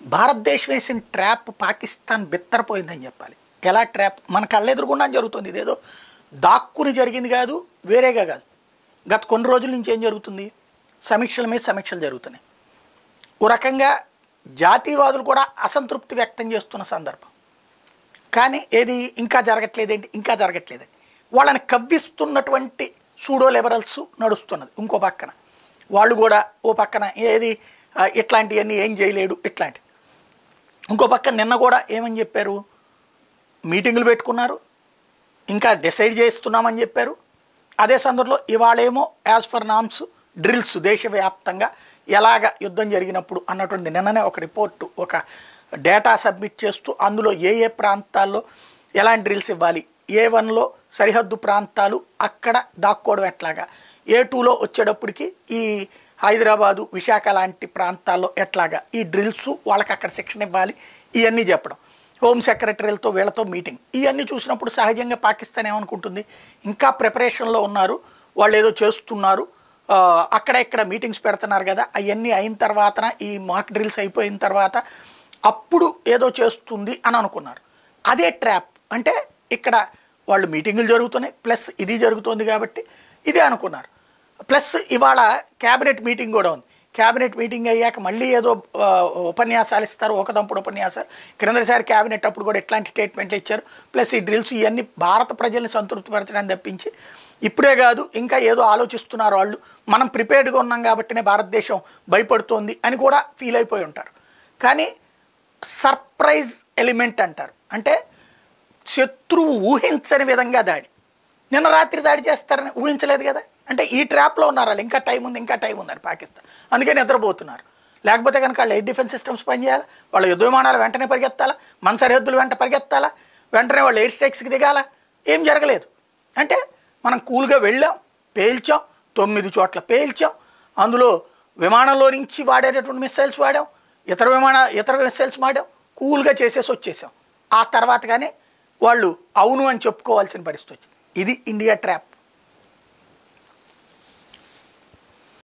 భారతదేశం వేసిన ట్రాప్ పాకిస్తాన్ బిత్తరపోయిందని చెప్పాలి. ఎలా ట్రాప్? మన కళ్ళెదురుగుండా జరుగుతుంది. ఇదేదో దాక్కుని జరిగింది కాదు, వేరేగా కాదు. గత కొన్ని రోజుల నుంచి ఏం జరుగుతుంది? సమీక్షల మీద సమీక్షలు జరుగుతున్నాయి. ఓ రకంగా జాతీయవాదులు కూడా అసంతృప్తి వ్యక్తం చేస్తున్న సందర్భం. కానీ ఏది ఇంకా జరగట్లేదేంటి, ఇంకా జరగట్లేదే, వాళ్ళని కవ్విస్తున్నటువంటి సూడో లిబరల్స్ నడుస్తున్నది. ఇంకో పక్కన వాళ్ళు కూడా ఓ పక్కన ఏది ఇట్లాంటివన్నీ ఏం చేయలేడు ఇట్లాంటి. ఇంకో పక్కన నిన్న కూడా ఏమని చెప్పారు, మీటింగులు పెట్టుకున్నారు, ఇంకా డిసైడ్ చేస్తున్నామని చెప్పారు. అదే సందర్భంలో ఇవాళేమో యాజ్ ఫర్ నామ్స్ డ్రిల్స్ దేశవ్యాప్తంగా ఎలాగ యుద్ధం జరిగినప్పుడు అన్నటువంటి నిన్ననే ఒక రిపోర్టు, ఒక డేటా సబ్మిట్ చేస్తూ అందులో ఏ ఏ ప్రాంతాల్లో ఎలాంటి డ్రిల్స్ ఇవ్వాలి, A1లో సరిహద్దు ప్రాంతాలు అక్కడ దాక్కోవడం ఎట్లాగా, A2లో వచ్చేటప్పటికి ఈ హైదరాబాదు విశాఖ లాంటి ప్రాంతాల్లో ఎట్లాగా ఈ డ్రిల్స్ వాళ్ళకి అక్కడ శిక్షణ ఇవ్వాలి, ఇవన్నీ చెప్పడం. హోమ్ సెక్రటరీలతో వీళ్ళతో మీటింగ్, ఇవన్నీ చూసినప్పుడు సహజంగా పాకిస్తాన్ ఏమనుకుంటుంది, ఇంకా ప్రిపరేషన్లో ఉన్నారు వాళ్ళు, ఏదో చేస్తున్నారు, అక్కడ ఇక్కడ మీటింగ్స్ పెడుతున్నారు కదా, అవన్నీ అయిన తర్వాత ఈ మాక్ డ్రిల్స్ అయిపోయిన తర్వాత అప్పుడు ఏదో చేస్తుంది అని అనుకున్నారు. అదే ట్రాప్. అంటే ఇక్కడ వాళ్ళు మీటింగులు జరుగుతున్నాయి, ప్లస్ ఇది జరుగుతుంది కాబట్టి ఇదే అనుకున్నారు. ప్లస్ ఇవాళ క్యాబినెట్ మీటింగ్ కూడా ఉంది. క్యాబినెట్ మీటింగ్ అయ్యాక మళ్ళీ ఏదో ఉపన్యాసాలు ఇస్తారు, ఒకదంపుడు ఉపన్యాసాలు. క్రిందసారి క్యాబినెట్ అప్పుడు కూడా ఎట్లాంటి స్టేట్మెంట్లు ఇచ్చారు. ప్లస్ ఈ డ్రిల్స్ ఇవన్నీ భారత ప్రజల్ని సంతృప్తిపరచడానికి తప్పించి ఇప్పుడే కాదు ఇంకా ఏదో ఆలోచిస్తున్నారు వాళ్ళు, మనం ప్రిపేర్డ్గా ఉన్నాం కాబట్టినే భారతదేశం భయపడుతోంది అని కూడా ఫీల్ అయిపోయి ఉంటారు. కానీ సర్ప్రైజ్ ఎలిమెంట్ అంటారు, అంటే శత్రువు ఊహించని విధంగా దాడి. నిన్న రాత్రి దాడి చేస్తారని ఊహించలేదు కదా, అంటే ఈ ట్రాప్లో ఉన్నారు వాళ్ళు. ఇంకా టైం ఉంది, ఇంకా టైం ఉందని పాకిస్తాన్, అందుకే నిద్రపోతున్నారు. లేకపోతే కనుక వాళ్ళు ఎయిర్ డిఫెన్స్ సిస్టమ్స్ పనిచేయాలి, వాళ్ళ యుద్ధ విమానాలు వెంటనే పరిగెత్తాలా, మన సరిహద్దులు వెంట పరిగెత్తాలా, వెంటనే వాళ్ళు ఎయిర్ స్ట్రైక్స్కి దిగాల. ఏం జరగలేదు. అంటే మనం కూల్గా వెళ్ళాం, పేల్చాం, 9 చోట్ల పేల్చాం. అందులో విమానంలో నుంచి వాడేటటువంటి మిస్సైల్స్ వాడాం, ఇతర మిస్సైల్స్ వాడాం, కూల్గా చేసేసి వచ్చేసాం. ఆ తర్వాత కానీ వాళ్ళు అవును అని చెప్పుకోవాల్సిన పరిస్థితి వచ్చింది. ఇది ఇండియా ట్రాప్.